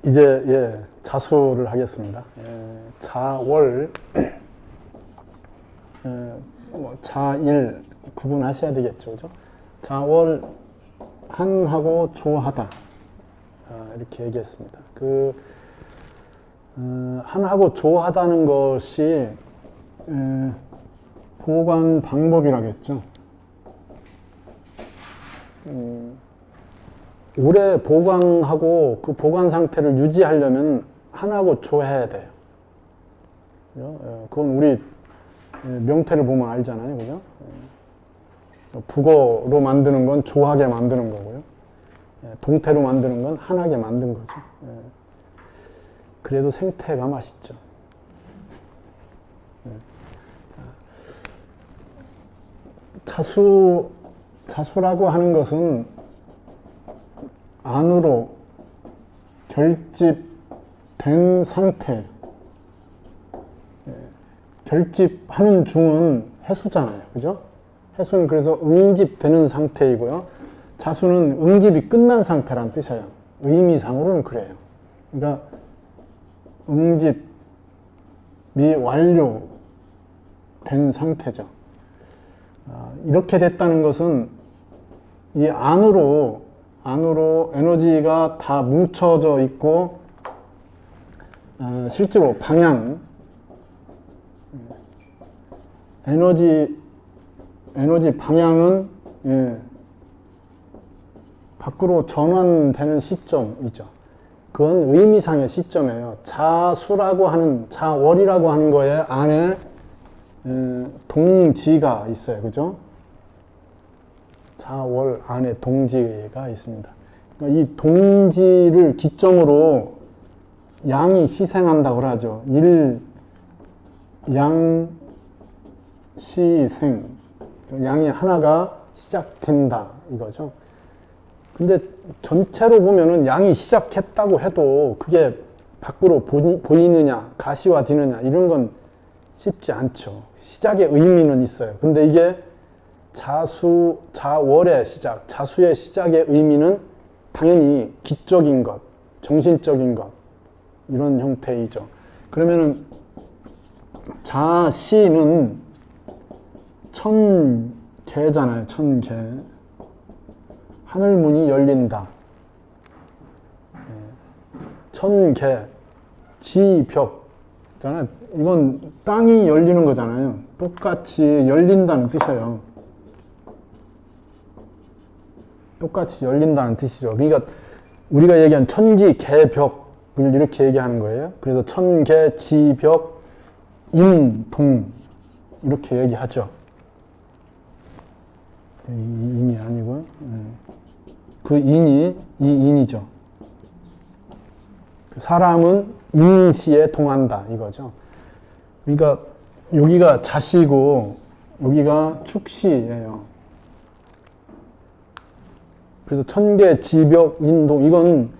이제 자수를 하겠습니다. 자월, 자일 구분하셔야 되겠죠, 그죠? 자월 한하고 조하다 이렇게 얘기했습니다. 한하고 조하다는 것이 보관 방법이라겠죠. 오래 보관하고 그 보관 상태를 유지하려면 한하고 조해야 돼요. 그건 우리 명태를 보면 알잖아요, 그죠? 북어로 만드는 건 조하게 만드는 거고요. 동태로 만드는 건 한하게 만든 거죠. 그래도 생태가 맛있죠. 자수라고 하는 것은 안으로 결집된 상태. 결집하는 중은 해수잖아요. 그죠? 해수는 그래서 응집되는 상태이고요. 자수는 응집이 끝난 상태란 뜻이에요. 의미상으로는 그래요. 그러니까 응집이 완료된 상태죠. 이렇게 됐다는 것은 이 안으로 에너지가 다 뭉쳐져 있고 실제로 방향 에너지 방향은 밖으로 전환되는 시점이죠. 그건 의미상의 시점이에요. 자수라고 하는 자월이라고 하는 거에 안에 동지가 있어요. 그죠? 자월 안에 동지가 있습니다. 그러니까 이 동지를 기점으로 양이 시생한다고 하죠. 시생. 양이 하나가 시작된다. 이거죠. 근데 전체로 보면은 양이 시작했다고 해도 그게 밖으로 보이느냐, 가시화되느냐, 이런 건 쉽지 않죠. 시작의 의미는 있어요. 근데 이게 자월의 시작, 자수의 시작의 의미는 당연히 기적인 것, 정신적인 것, 이런 형태이죠. 그러면은 자시는 천개잖아요. 천개. 하늘문이 열린다. 천개. 지벽. 이건 땅이 열리는 거잖아요. 똑같이 열린다는 뜻이에요. 똑같이 열린다는 뜻이죠. 그러니까 우리가 얘기한 천지, 개벽을 이렇게 얘기하는 거예요. 그래서 천개, 지벽, 인, 동 이렇게 얘기하죠. 인이 아니고요. 그 인이 이 인이죠. 사람은 인시에 통한다 이거죠. 그러니까 여기가 자시고 여기가 축시예요. 그래서 천개, 지벽, 인동 이건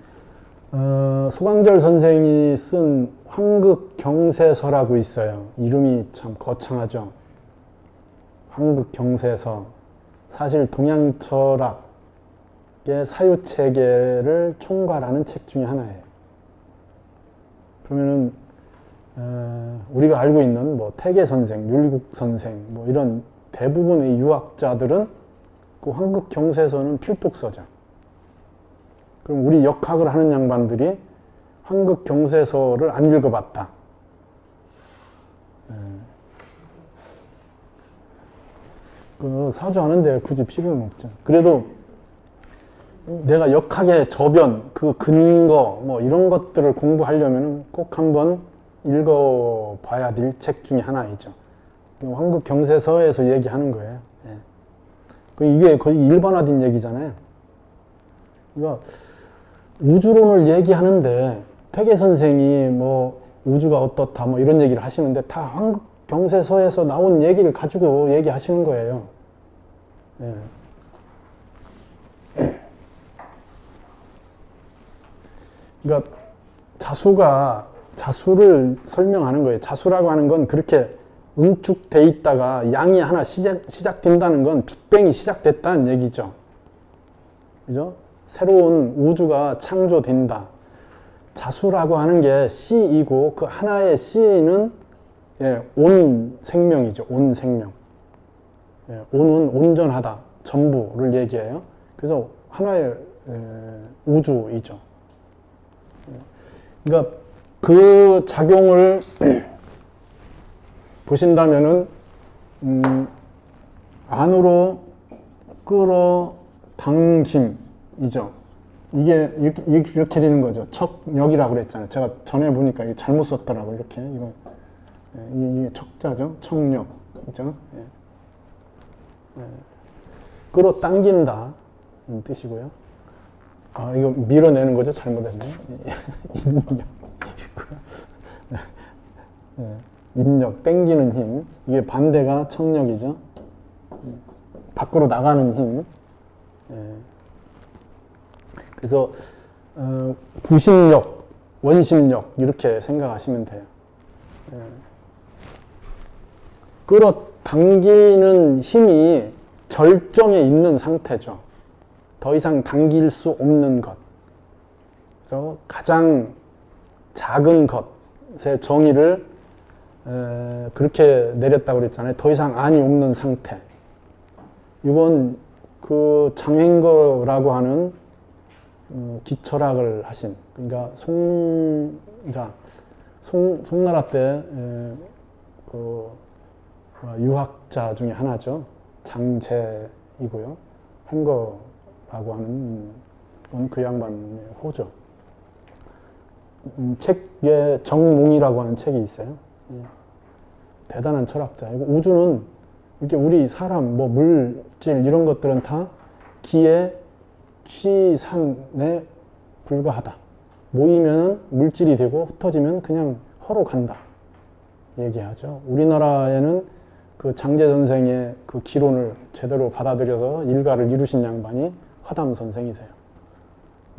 소강절 선생이 쓴 황극경세서라고 있어요. 이름이 참 거창하죠. 황극경세서. 사실 동양철학의 사유체계를 총괄하는 책 중에 하나예요. 그러면은 우리가 알고 있는 뭐 태계선생, 율국선생 뭐 이런 대부분의 유학자들은 그 황극경세서는 필독서죠. 그럼 우리 역학을 하는 양반들이 황극경세서를 안 읽어봤다. 사주하는데 굳이 필요는 없죠. 그래도 내가 역학의 저변, 그 근거, 뭐 이런 것들을 공부하려면 꼭 한번 읽어봐야 될 책 중에 하나이죠. 황극경세서에서 얘기하는 거예요. 이게 거의 일반화된 얘기잖아요. 그러니까 우주론을 얘기하는데 퇴계 선생이 뭐 우주가 어떻다 뭐 이런 얘기를 하시는데 다 황극경세서에서 나온 얘기를 가지고 얘기하시는 거예요. 그러니까 자수를 설명하는 거예요. 자수라고 하는 건 그렇게 응축돼 있다가 양이 하나 시작된다는 건 빅뱅이 시작됐다는 얘기죠. 그죠? 새로운 우주가 창조된다. 자수라고 하는 게 씨이고 그 하나의 씨는 온 생명이죠. 온 생명. 온은 온전하다. 전부를 얘기해요. 그래서 하나의 우주이죠. 그러니까 그 작용을 보신다면은 안으로 끌어당김이죠. 이게 이렇게 되는 거죠. 척력이라고 그랬잖아요. 제가 전에 보니까 이게 잘못 썼더라고요. 이렇게 이게 척자죠. 척력, 그죠? 끌어당긴다 뜻이고요. 아, 이거 밀어내는 거죠. 잘못했네요. 인력, 땡기는 힘. 이게 반대가 척력이죠. 밖으로 나가는 힘. 그래서 구심력, 원심력 이렇게 생각하시면 돼요. 끌어당기는 힘이 절정에 있는 상태죠. 더 이상 당길 수 없는 것. 그래서 가장 작은 것의 정의를 그렇게 내렸다고 그랬잖아요. 더 이상 안이 없는 상태. 이건 그 장행거라고 하는 기철학을 하신, 그러니까 송나라 때 그 유학자 중에 하나죠. 장제이고요. 행거라고 하는 건 그 양반의 호죠. 책에 정몽이라고 하는 책이 있어요. 대단한 철학자이고, 우주는 이렇게 우리 사람, 뭐 물질 이런 것들은 다 기에 취산에 불과하다. 모이면 물질이 되고 흩어지면 그냥 허로 간다. 얘기하죠. 우리나라에는 그 장제 선생의 그 기론을 제대로 받아들여서 일가를 이루신 양반이 화담 선생이세요.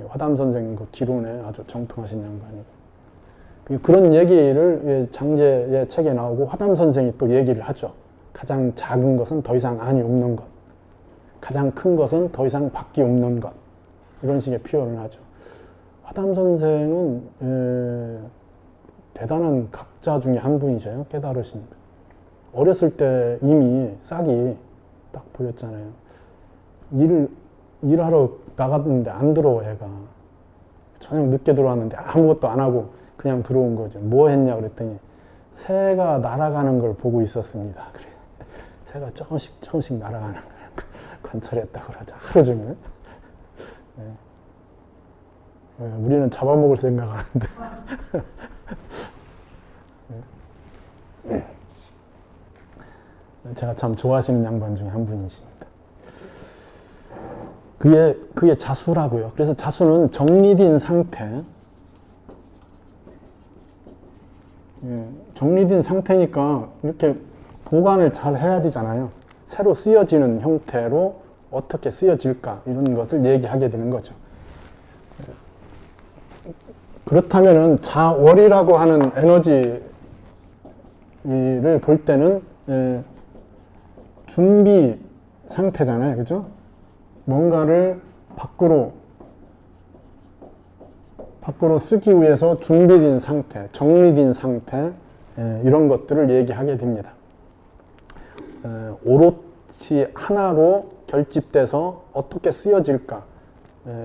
화담 선생 그 기론에 아주 정통하신 양반이고. 그런 얘기를 장제의 책에 나오고 화담 선생이 또 얘기를 하죠. 가장 작은 것은 더 이상 안이 없는 것. 가장 큰 것은 더 이상 밖이 없는 것. 이런 식의 표현을 하죠. 화담 선생은 대단한 각자 중에 한 분이세요. 깨달으신. 어렸을 때 이미 싹이 딱 보였잖아요. 일하러 나갔는데 안 들어와, 얘가. 저녁 늦게 들어왔는데 아무것도 안 하고 그냥 들어온 거죠. 뭐 했냐 그랬더니 새가 날아가는 걸 보고 있었습니다. 그래. 새가 조금씩 날아가는 걸 관찰했다고 그러죠. 하루 종일. 우리는 잡아먹을 생각하는데. 제가 참 좋아하시는 양반 중에 한 분이십니다. 그게 자수라고요. 그래서 자수는 정리된 상태. 정리된 상태니까 이렇게 보관을 잘 해야 되잖아요. 새로 쓰여지는 형태로 어떻게 쓰여질까 이런 것을 얘기하게 되는 거죠. 그렇다면은 자월이라고 하는 에너지를 볼 때는 준비 상태잖아요. 그죠? 뭔가를 밖으로 쓰기 위해서 준비된 상태, 정리된 상태, 이런 것들을 얘기하게 됩니다. 오롯이 하나로 결집돼서 어떻게 쓰여질까,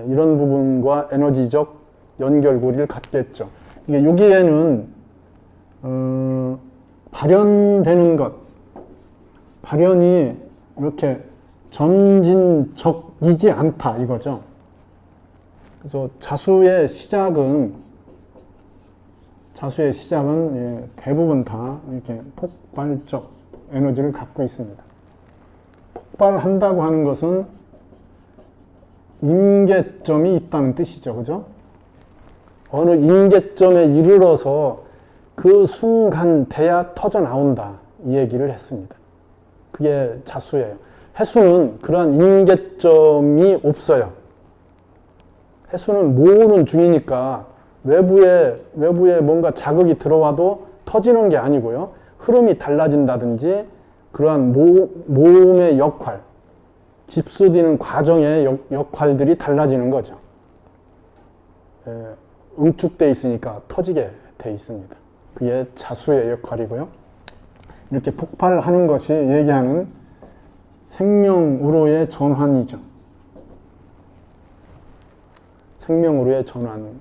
이런 부분과 에너지적 연결고리를 갖겠죠. 이게 여기에는 발현되는 것, 발현이 이렇게 점진적이지 않다 이거죠. 그래서 자수의 시작은 대부분 다 이렇게 폭발적 에너지를 갖고 있습니다. 폭발한다고 하는 것은 임계점이 있다는 뜻이죠. 그죠? 어느 임계점에 이르러서 그 순간 돼야 터져 나온다. 이 얘기를 했습니다. 그게 자수예요. 해수는 그러한 임계점이 없어요. 해수는 모으는 중이니까 외부에 뭔가 자극이 들어와도 터지는 게 아니고요. 흐름이 달라진다든지 그러한 모음의 역할, 집수되는 과정의 역할들이 달라지는 거죠. 응축돼 있으니까 터지게 돼 있습니다. 그게 자수의 역할이고요. 이렇게 폭발을 하는 것이 얘기하는 생명으로의 전환이죠. 생명으로의 전환입니다.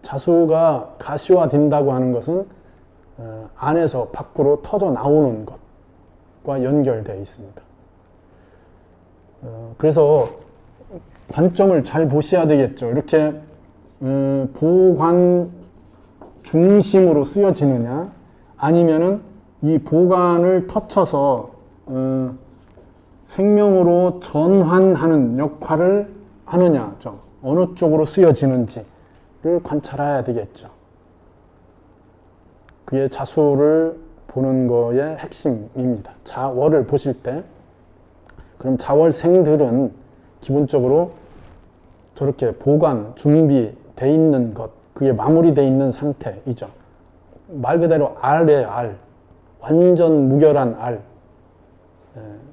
자수가 가시화된다고 하는 것은 안에서 밖으로 터져 나오는 것과 연결되어 있습니다. 그래서 관점을 잘 보셔야 되겠죠. 이렇게 보관 중심으로 쓰여지느냐, 아니면은 이 보관을 터쳐서 생명으로 전환하는 역할을 하느냐죠. 어느 쪽으로 쓰여지는지를 관찰해야 되겠죠. 그게 자수를 보는 거의 핵심입니다. 자월을 보실 때, 그럼 자월생들은 기본적으로 저렇게 보관, 준비되어 있는 것, 그게 마무리되어 있는 상태이죠. 말 그대로 알의 알, 완전 무결한 알.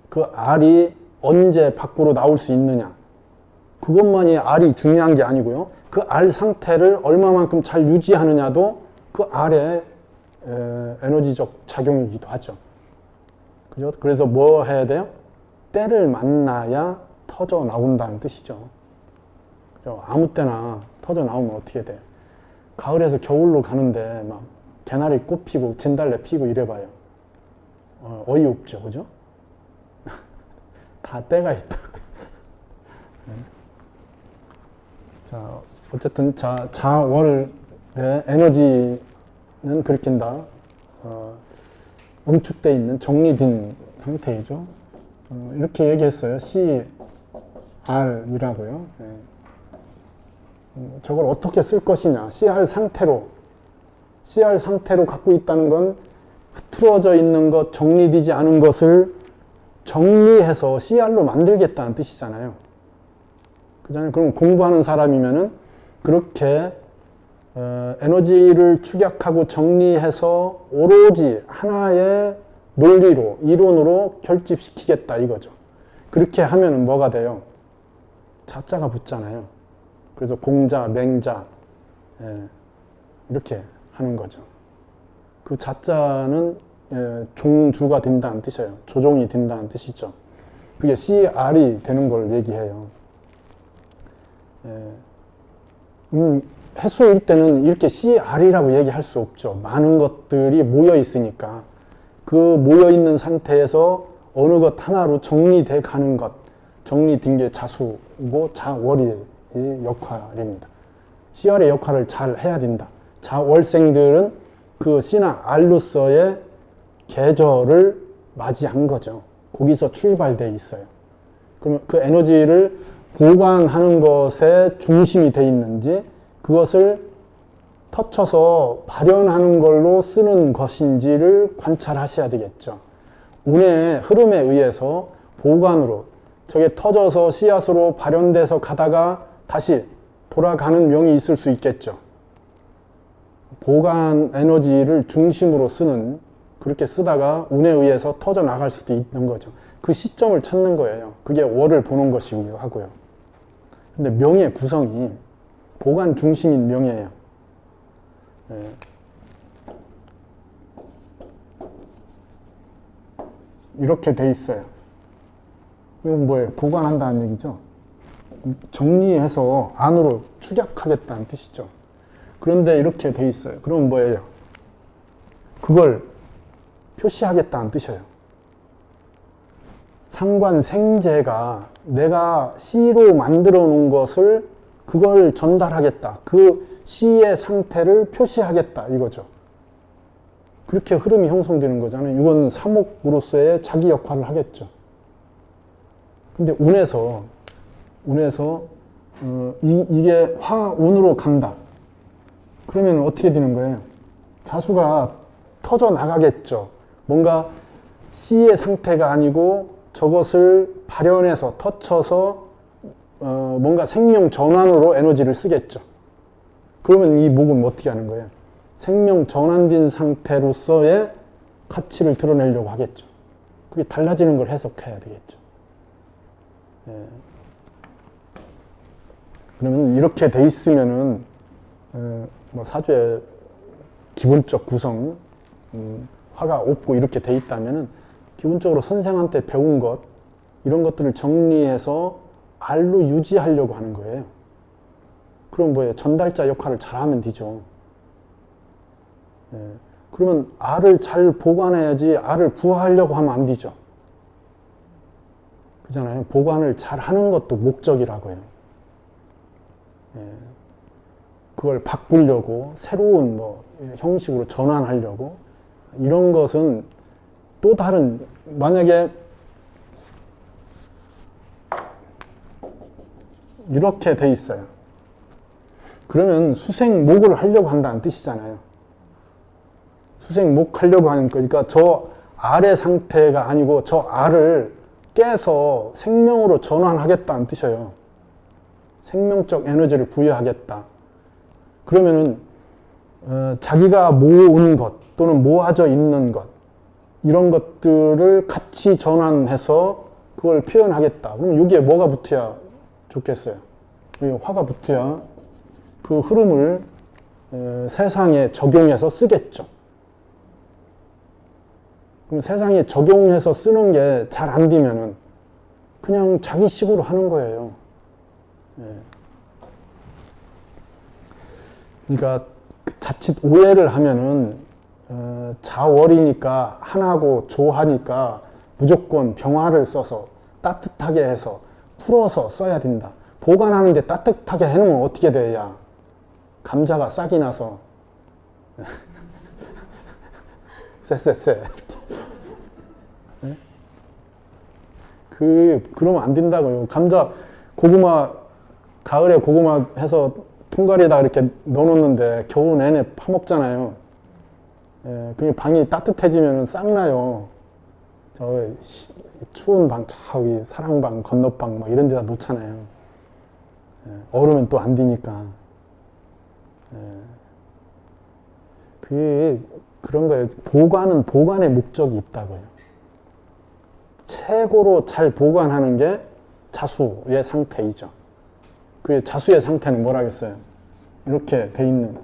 그 알이 언제 밖으로 나올 수 있느냐. 그것만이 알이 중요한 게 아니고요. 그 알 상태를 얼마만큼 잘 유지하느냐도 그 알의 에너지적 작용이기도 하죠. 그죠? 그래서 뭐 해야 돼요? 때를 만나야 터져 나온다는 뜻이죠. 그죠? 아무 때나 터져 나오면 어떻게 돼요? 가을에서 겨울로 가는데 막 개나리 꽃 피고 진달래 피고 이래봐요. 어이없죠. 그죠? 다 때가 있다. 자, 어쨌든 자월의 에너지는 그렇게다 응축되어 있는 정리된 상태이죠. 이렇게 얘기했어요. CR이라고요. 네. 저걸 어떻게 쓸 것이냐. CR 상태로 갖고 있다는 건 흐트러져 있는 것, 정리되지 않은 것을 정리해서 CR로 만들겠다는 뜻이잖아요. 그잖아요. 그럼 공부하는 사람이면은 그렇게 에너지를 축약하고 정리해서 오로지 하나의 논리로, 이론으로 결집시키겠다 이거죠. 그렇게 하면은 뭐가 돼요? 자자가 붙잖아요. 그래서 공자, 맹자 이렇게 하는 거죠. 그 자자는 종주가 된다는 뜻이에요. 조종이 된다는 뜻이죠. 그게 CR이 되는 걸 얘기해요. 해수일 때는 이렇게 CR이라고 얘기할 수 없죠. 많은 것들이 모여 있으니까 그 모여 있는 상태에서 어느 것 하나로 정리돼 가는 것, 정리된 게 자수고 자월의 역할입니다. CR의 역할을 잘 해야 된다. 자월생들은 그 C나 R로서의 계절을 맞이한 거죠. 거기서 출발돼 있어요. 그러면 그 에너지를 보관하는 것에 중심이 돼 있는지, 그것을 터쳐서 발현하는 걸로 쓰는 것인지를 관찰하셔야 되겠죠. 운의 흐름에 의해서 보관으로, 저게 터져서 씨앗으로 발현돼서 가다가 다시 돌아가는 명이 있을 수 있겠죠. 보관 에너지를 중심으로 쓰는, 그렇게 쓰다가 운에 의해서 터져 나갈 수도 있는 거죠. 그 시점을 찾는 거예요. 그게 월을 보는 것이기도 하고요. 근데 명의 구성이 보관 중심인 명예예요. 이렇게 돼 있어요. 이건 뭐예요? 보관한다는 얘기죠. 정리해서 안으로 축약하겠다는 뜻이죠. 그런데 이렇게 돼 있어요. 그럼 뭐예요? 그걸 표시하겠다는 뜻이에요. 상관생재가 내가 시로 만들어 놓은 것을 그걸 전달하겠다. 그 시의 상태를 표시하겠다. 이거죠. 그렇게 흐름이 형성되는 거잖아요. 이건 사목으로서의 자기 역할을 하겠죠. 근데 운에서 이게 화운으로 간다. 그러면 어떻게 되는 거예요? 자수가 터져 나가겠죠. 뭔가 C의 상태가 아니고 저것을 발현해서 터쳐서 뭔가 생명 전환으로 에너지를 쓰겠죠. 그러면 이 목은 어떻게 하는 거예요? 생명 전환된 상태로서의 가치를 드러내려고 하겠죠. 그게 달라지는 걸 해석해야 되겠죠. 그러면 이렇게 돼 있으면은 뭐 사주의 기본적 구성, 화가 없고 이렇게 돼 있다면은 기본적으로 선생한테 배운 것 이런 것들을 정리해서 알로 유지하려고 하는 거예요. 그럼 뭐예요? 전달자 역할을 잘하면 되죠. 예. 그러면 알을 잘 보관해야지 알을 부화하려고 하면 안 되죠. 그잖아요. 보관을 잘 하는 것도 목적이라고요. 예. 그걸 바꾸려고 새로운 뭐 형식으로 전환하려고 이런 것은 또 다른 만약에 이렇게 돼 있어요. 그러면 수생목을 하려고 한다는 뜻이잖아요. 수생목 하려고 하는 거니까 저 알의 상태가 아니고 저 알을 깨서 생명으로 전환하겠다는 뜻이에요. 생명적 에너지를 부여하겠다. 그러면은 자기가 모은 것 또는 모아져 있는 것 이런 것들을 같이 전환해서 그걸 표현하겠다. 그럼 여기에 뭐가 붙어야 좋겠어요? 화가 붙어야 그 흐름을 세상에 적용해서 쓰겠죠. 그럼 세상에 적용해서 쓰는 게 잘 안 되면은 그냥 자기 식으로 하는 거예요. 그러니까 자칫 오해를 하면은 자월이니까 한하고 조하니까 무조건 병화를 써서 따뜻하게 해서 풀어서 써야 된다. 보관하는데 따뜻하게 해놓으면 어떻게 돼야 감자가 싹이 나서 쎄쎄쎄 그러면 안 된다고요. 감자 고구마 가을에 고구마 해서 통가리에다 이렇게 넣어놓는데 겨우 내내 파먹잖아요. 예, 그게 방이 따뜻해지면 싹 나요. 저 추운 방 저기 사랑방 건너방 막 이런 데다 놓잖아요. 예, 얼으면 또 안 되니까. 예, 그런 거예요. 보관은 보관의 목적이 있다고요. 최고로 잘 보관하는 게 자수의 상태이죠. 그 자수의 상태는 뭐라겠어요? 이렇게 돼 있는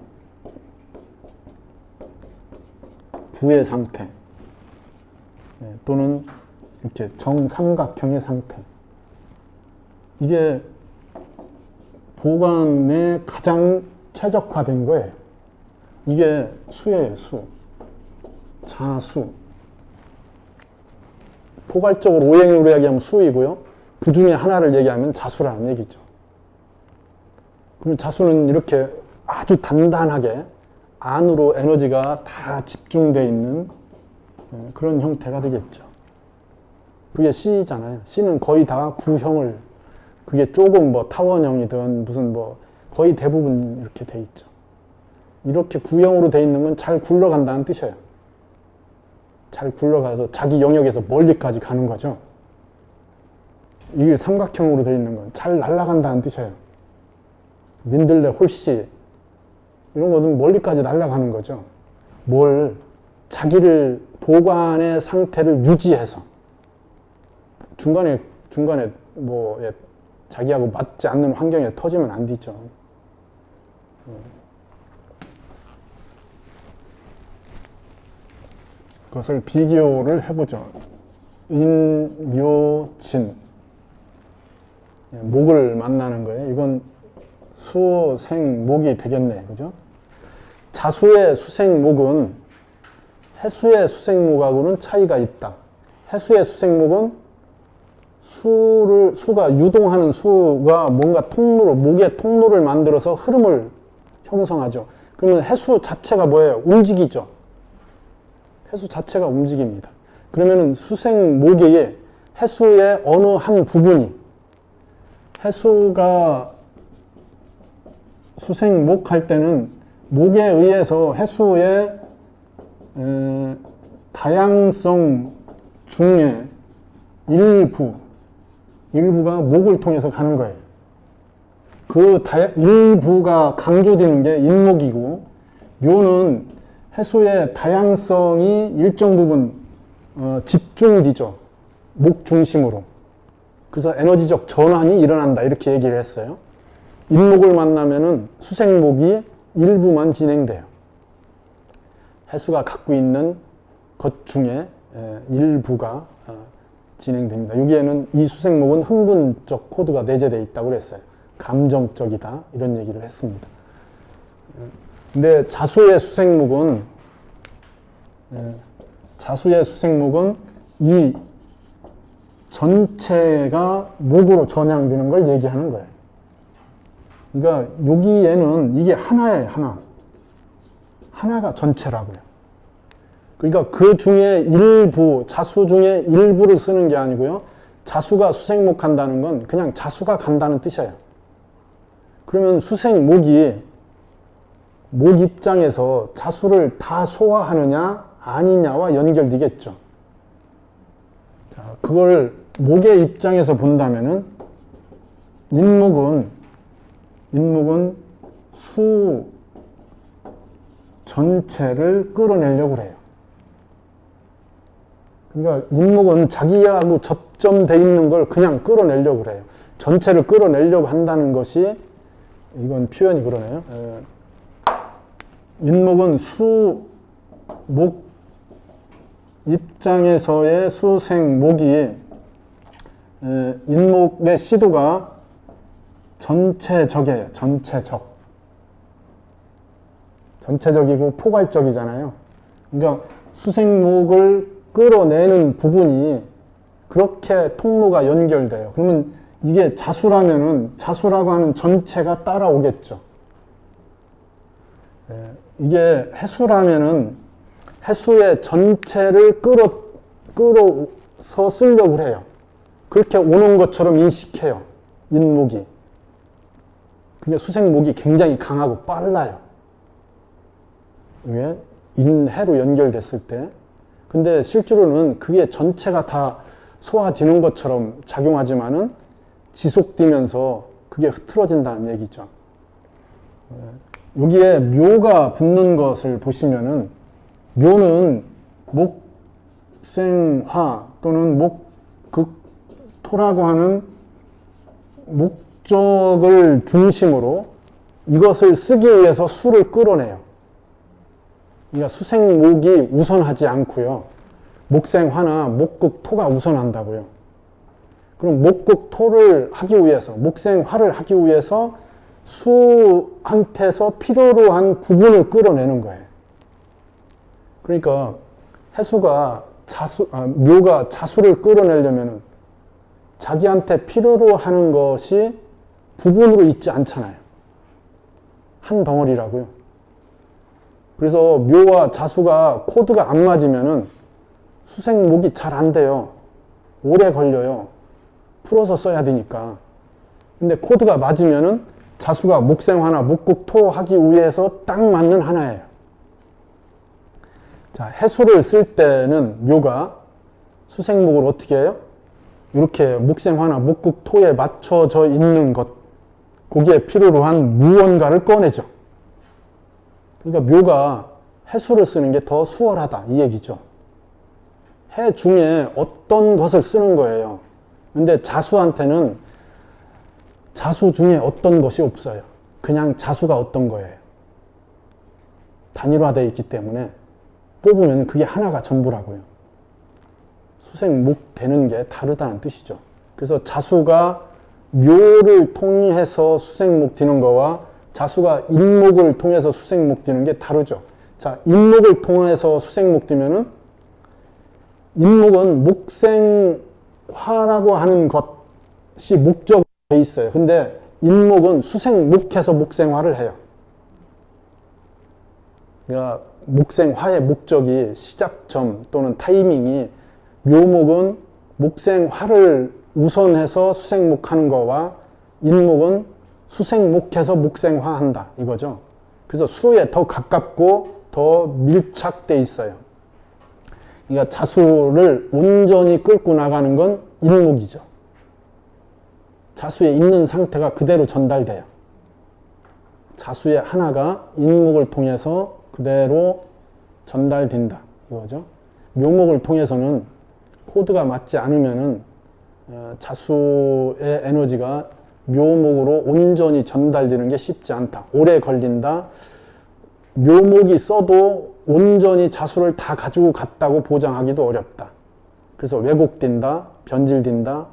부의 상태 또는 이렇게 정삼각형의 상태. 이게 보관에 가장 최적화된 거예요. 이게 수예요, 수. 자수. 포괄적으로 오행으로 얘기하면 수이고요. 그 중에 하나를 얘기하면 자수라는 얘기죠. 그럼 자수는 이렇게 아주 단단하게 안으로 에너지가 다 집중되어 있는 그런 형태가 되겠죠. 그게 C잖아요. C는 거의 다 구형을, 그게 조금 뭐 타원형이든 무슨 뭐 거의 대부분 이렇게 돼 있죠. 이렇게 구형으로 돼 있는 건 잘 굴러간다는 뜻이에요. 잘 굴러가서 자기 영역에서 멀리까지 가는 거죠. 이게 삼각형으로 돼 있는 건 잘 날아간다는 뜻이에요. 민들레, 홀씨 이런 거는 멀리까지 날아가는 거죠. 뭘 자기를 보관의 상태를 유지해서 중간에 뭐 자기하고 맞지 않는 환경에 터지면 안 되죠. 그것을 비교를 해보죠. 인, 묘, 진. 목을 만나는 거예요. 이건 수, 생, 목이 되겠네. 그죠? 자수의 수생목은 해수의 수생목하고는 차이가 있다. 해수의 수생목은 수가 유동하는 수가 뭔가 통로로, 목의 통로를 만들어서 흐름을 형성하죠. 그러면 해수 자체가 뭐예요? 움직이죠. 해수 자체가 움직입니다. 그러면은 수생목의 해수의 어느 한 부분이 해수가 수생목 할 때는 목에 의해서 해수의 다양성 중에 일부가 목을 통해서 가는 거예요. 그 일부가 강조되는 게 인목이고, 묘는 해수의 다양성이 일정 부분 집중되죠. 목 중심으로. 그래서 에너지적 전환이 일어난다 이렇게 얘기를 했어요. 인목을 만나면은 수생목이 일부만 진행돼요. 해수가 갖고 있는 것 중에 일부가 진행됩니다. 여기에는 이 수생목은 흥분적 코드가 내재되어 있다고 그랬어요. 감정적이다 이런 얘기를 했습니다. 근데 자수의 수생목은 이 전체가 목으로 전향되는 걸 얘기하는 거예요. 그러니까 여기에는 이게 하나예요, 하나. 하나가 전체라고요. 그러니까 그 중에 일부, 자수 중에 일부를 쓰는 게 아니고요. 자수가 수생목한다는 건 그냥 자수가 간다는 뜻이에요. 그러면 수생목이 목 입장에서 자수를 다 소화하느냐 아니냐와 연결되겠죠. 자, 그걸 목의 입장에서 본다면은 인목은 수 전체를 끌어내려고 해요. 그러니까 인목은 자기하고 접점돼 있는 걸 그냥 끌어내려고 해요. 전체를 끌어내려고 한다는 것이 이건 표현이 그러네요. 인목은 수목 입장에서의 수생목이 인목의 시도가 전체적이에요. 전체적이고 포괄적이잖아요. 그러니까 수생목을 끌어내는 부분이 그렇게 통로가 연결돼요. 그러면 이게 자수라면은 자수라고 하는 전체가 따라오겠죠. 이게 해수라면은 해수의 전체를 끌어서 쓰려고 해요. 그렇게 오는 것처럼 인식해요. 인목이. 그게 수생목이 굉장히 강하고 빨라요. 왜? 인해로 연결됐을 때. 근데 실제로는 그게 전체가 다 소화되는 것처럼 작용하지만은 지속되면서 그게 흐트러진다는 얘기죠. 여기에 묘가 붙는 것을 보시면은 묘는 목생화 또는 목극토라고 하는 목적을 중심으로 이것을 쓰기 위해서 수를 끌어내요. 그러니까 수생목이 우선하지 않고요. 목생화나 목극토가 우선한다고요. 그럼 목극토를 하기 위해서, 목생화를 하기 위해서 수한테서 필요로 한 부분을 끌어내는 거예요. 그러니까 해수가 묘가 자수를 끌어내려면 자기한테 필요로 하는 것이 부분으로 있지 않잖아요. 한 덩어리라고요. 그래서 묘와 자수가 코드가 안 맞으면은 수생목이 잘 안 돼요. 오래 걸려요. 풀어서 써야 되니까. 근데 코드가 맞으면은 자수가 목생화나 목극토 하기 위해서 딱 맞는 하나예요. 자, 해수를 쓸 때는 묘가 수생목을 어떻게 해요? 이렇게 목생화나 목극토에 맞춰져 있는 것, 거기에 필요로 한 무언가를 꺼내죠. 그러니까 묘가 해수를 쓰는 게 더 수월하다 이 얘기죠. 해 중에 어떤 것을 쓰는 거예요. 근데 자수한테는 자수 중에 어떤 것이 없어요. 그냥 자수가 어떤 거예요. 단일화되어 있기 때문에 뽑으면 그게 하나가 전부라고요. 수생목 되는 게 다르다는 뜻이죠. 그래서 자수가 묘를 통해서 수생목 되는 거와 자수가 인목을 통해서 수생목 되는 게 다르죠. 자, 인목을 통해서 수생목 되면은 인목은 목생화라고 하는 것이 목적으로 돼 있어요. 근데 인목은 수생목해서 목생화를 해요. 그러니까 목생화의 목적이 시작점 또는 타이밍이 묘목은 목생화를 우선해서 수생목하는 거와 인목은 수생목해서 목생화한다 이거죠. 그래서 수에 더 가깝고 더 밀착돼 있어요. 그러니까 자수를 온전히 끌고 나가는 건 인목이죠. 자수에 있는 상태가 그대로 전달돼요. 자수의 하나가 인목을 통해서 그대로 전달된다 이거죠. 묘목을 통해서는 코드가 맞지 않으면은 자수의 에너지가 묘목으로 온전히 전달되는 게 쉽지 않다. 오래 걸린다. 묘목이 써도 온전히 자수를 다 가지고 갔다고 보장하기도 어렵다. 그래서 왜곡된다, 변질된다,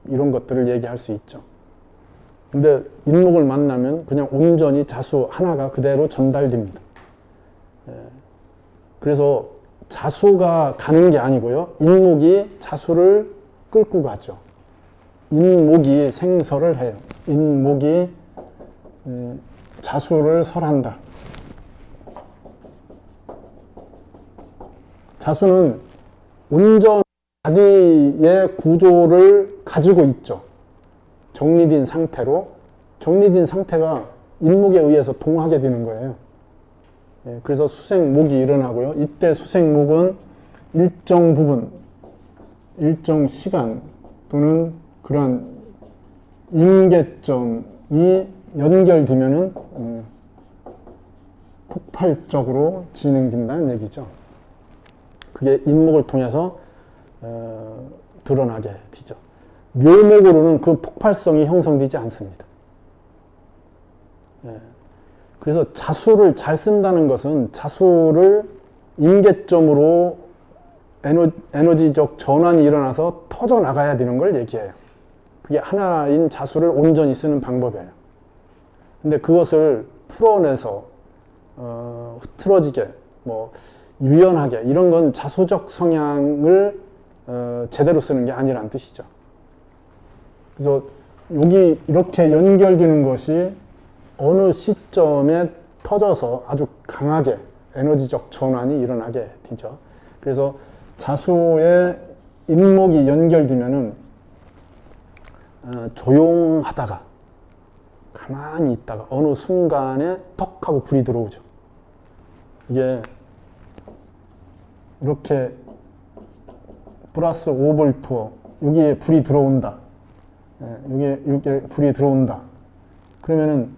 이런 것들을 얘기할 수 있죠. 근데 인목을 만나면 그냥 온전히 자수 하나가 그대로 전달됩니다. 그래서 자수가 가는 게 아니고요. 인목이 자수를 끌고 가죠. 인목이 생설을 해요. 인목이 자수를 설한다. 자수는 온전 자기의 구조를 가지고 있죠. 정립인 상태로. 정립인 상태가 인목에 의해서 동하게 되는 거예요. 그래서 수생목이 일어나고요. 이때 수생목은 일정 부분, 일정 시간 또는 그런 임계점이 연결되면은 폭발적으로 진행된다는 얘기죠. 그게 인목을 통해서 드러나게 되죠. 묘목으로는 그 폭발성이 형성되지 않습니다. 그래서 자수를 잘 쓴다는 것은 자수를 임계점으로 에너지적 전환이 일어나서 터져 나가야 되는 걸 얘기해요. 그게 하나인 자수를 온전히 쓰는 방법이에요. 근데 그것을 풀어내서 흐트러지게 유연하게 이런 건 자수적 성향을 제대로 쓰는 게 아니라는 뜻이죠. 그래서 여기 이렇게 연결되는 것이 어느 시점에 터져서 아주 강하게 에너지적 전환이 일어나게 되죠. 그래서 자수의 인목이 연결되면은 조용하다가 가만히 있다가 어느 순간에 턱 하고 불이 들어오죠. 이게 이렇게 플러스 5V 여기에 불이 들어온다. 여기에 불이 들어온다. 그러면은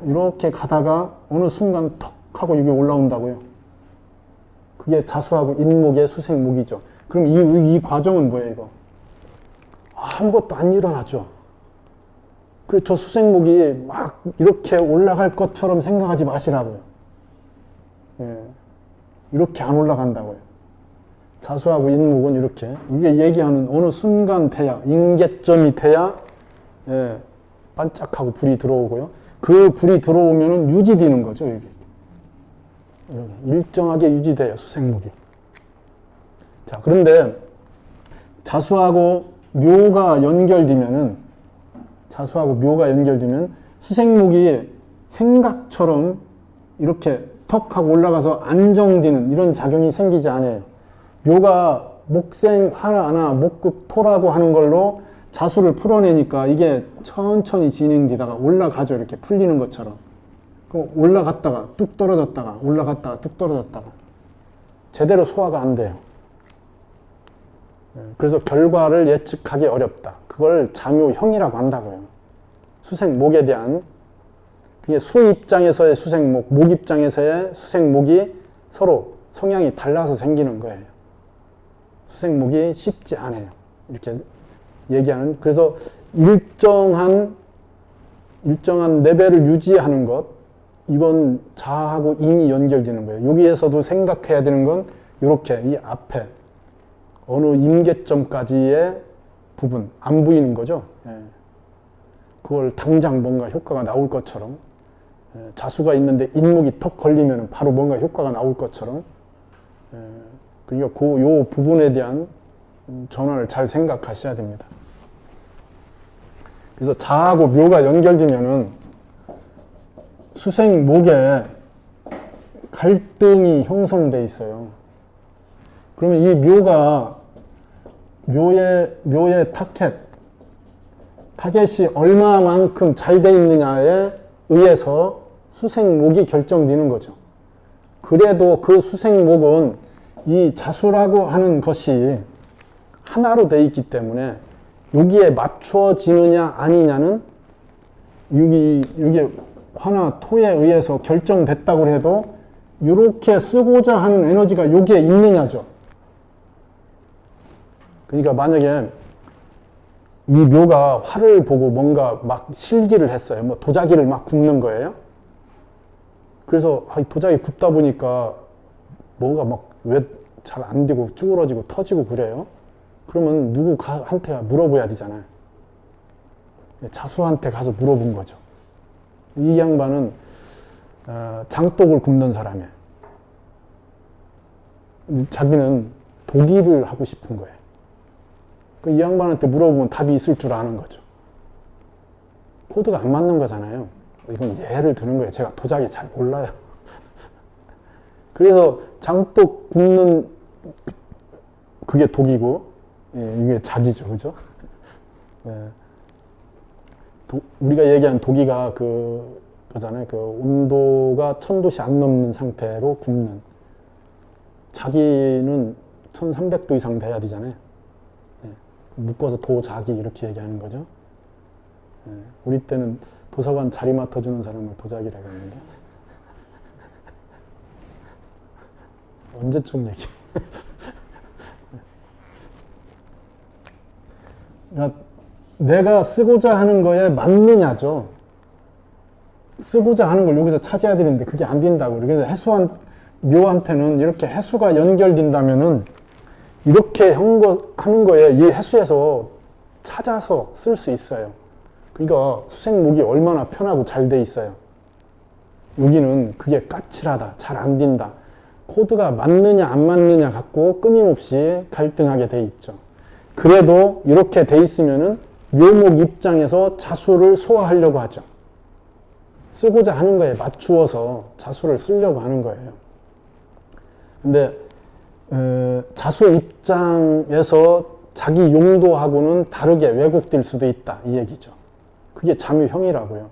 이렇게 가다가 어느 순간 턱 하고 여기 올라온다고요. 그게 자수하고 인목의 수생목이죠. 그럼 이 과정은 뭐예요, 이거? 아무것도 안 일어나죠. 그래서 저 수생목이 막 이렇게 올라갈 것처럼 생각하지 마시라고요. 이렇게 안 올라간다고요. 자수하고 인목은 이렇게 이게 얘기하는 어느 순간 돼야 임계점이 돼야 반짝하고 불이 들어오고요. 그 불이 들어오면은 유지되는 거죠. 이게 일정하게 유지돼요. 수생목이. 자, 그런데 자수하고 묘가 연결되면은 수생목이 생각처럼 이렇게 턱 하고 올라가서 안정되는 이런 작용이 생기지 않아요. 묘가 목생, 화나, 목극, 토라고 하는 걸로 자수를 풀어내니까 이게 천천히 진행되다가 올라가죠. 이렇게 풀리는 것처럼. 올라갔다가 뚝 떨어졌다가 올라갔다가 뚝 떨어졌다가 제대로 소화가 안 돼요. 그래서 결과를 예측하기 어렵다. 그걸 자묘형이라고 한다고요. 수생목에 대한 그게 수 입장에서의 수생목, 목 입장에서의 수생목이 서로 성향이 달라서 생기는 거예요. 수생목이 쉽지 않아요. 이렇게 얘기하는. 그래서 일정한 레벨을 유지하는 것, 이건 자하고 인이 연결되는 거예요. 여기에서도 생각해야 되는 건 이렇게 이 앞에 어느 임계점까지의 부분, 안 보이는 거죠. 그걸 당장 뭔가 효과가 나올 것처럼, 자수가 있는데 인목이 턱 걸리면 바로 뭔가 효과가 나올 것처럼, 그러니까 요 부분에 대한 전환을 잘 생각하셔야 됩니다. 그래서 자하고 묘가 연결되면은 수생목에 갈등이 형성돼 있어요. 그러면 이 묘의 타겟이 얼마만큼 잘 돼 있느냐에 의해서 수생목이 결정되는 거죠. 그래도 그 수생목은 이 자수라고 하는 것이 하나로 돼 있기 때문에 여기에 맞춰지느냐 아니냐는 여기 화나 토에 의해서 결정됐다고 해도 이렇게 쓰고자 하는 에너지가 여기에 있느냐죠. 그러니까 만약에 이 묘가 화를 보고 뭔가 막 실기를 했어요. 뭐 도자기를 막 굽는 거예요. 그래서 도자기 굽다 보니까 뭐가 막 왜 잘 안 되고 쭈그러지고 터지고 그래요. 그러면 누구한테 물어봐야 되잖아요. 자수한테 가서 물어본 거죠. 이 양반은 장독을 굽는 사람이에요. 자기는 도기를 하고 싶은 거예요. 이 양반한테 물어보면 답이 있을 줄 아는 거죠. 코드가 안 맞는 거잖아요. 이건 예를 드는 거예요. 제가 도자기 잘 몰라요. 그래서 장독 굽는 그게 독이고, 이게 자기죠, 그죠? 우리가 얘기한 도기가 그거잖아요. 그 온도가 1000도씨 안 넘는 상태로 굽는. 자기는 1300도 이상 돼야 되잖아요. 묶어서 도자기 이렇게 얘기하는 거죠. 우리 때는 도서관 자리 맡아주는 사람을 도자기라고 했는데. 언제쯤 얘기? 그러니까 내가 쓰고자 하는 거에 맞느냐죠. 쓰고자 하는 걸 여기서 찾아야 되는데 그게 안 된다고. 그래서 묘한테는 이렇게 해수가 연결된다면은 이렇게 하는 거에 이 해수에서 찾아서 쓸 수 있어요. 그러니까 수생목이 얼마나 편하고 잘 돼 있어요. 여기는 그게 까칠하다, 잘 안 된다. 코드가 맞느냐 안 맞느냐 갖고 끊임없이 갈등하게 돼 있죠. 그래도 이렇게 돼 있으면은 묘목 입장에서 자수를 소화하려고 하죠. 쓰고자 하는 거에 맞추어서 자수를 쓰려고 하는 거예요. 근데 자수 입장에서 자기 용도하고는 다르게 왜곡될 수도 있다 이 얘기죠. 그게 자묘형이라고요.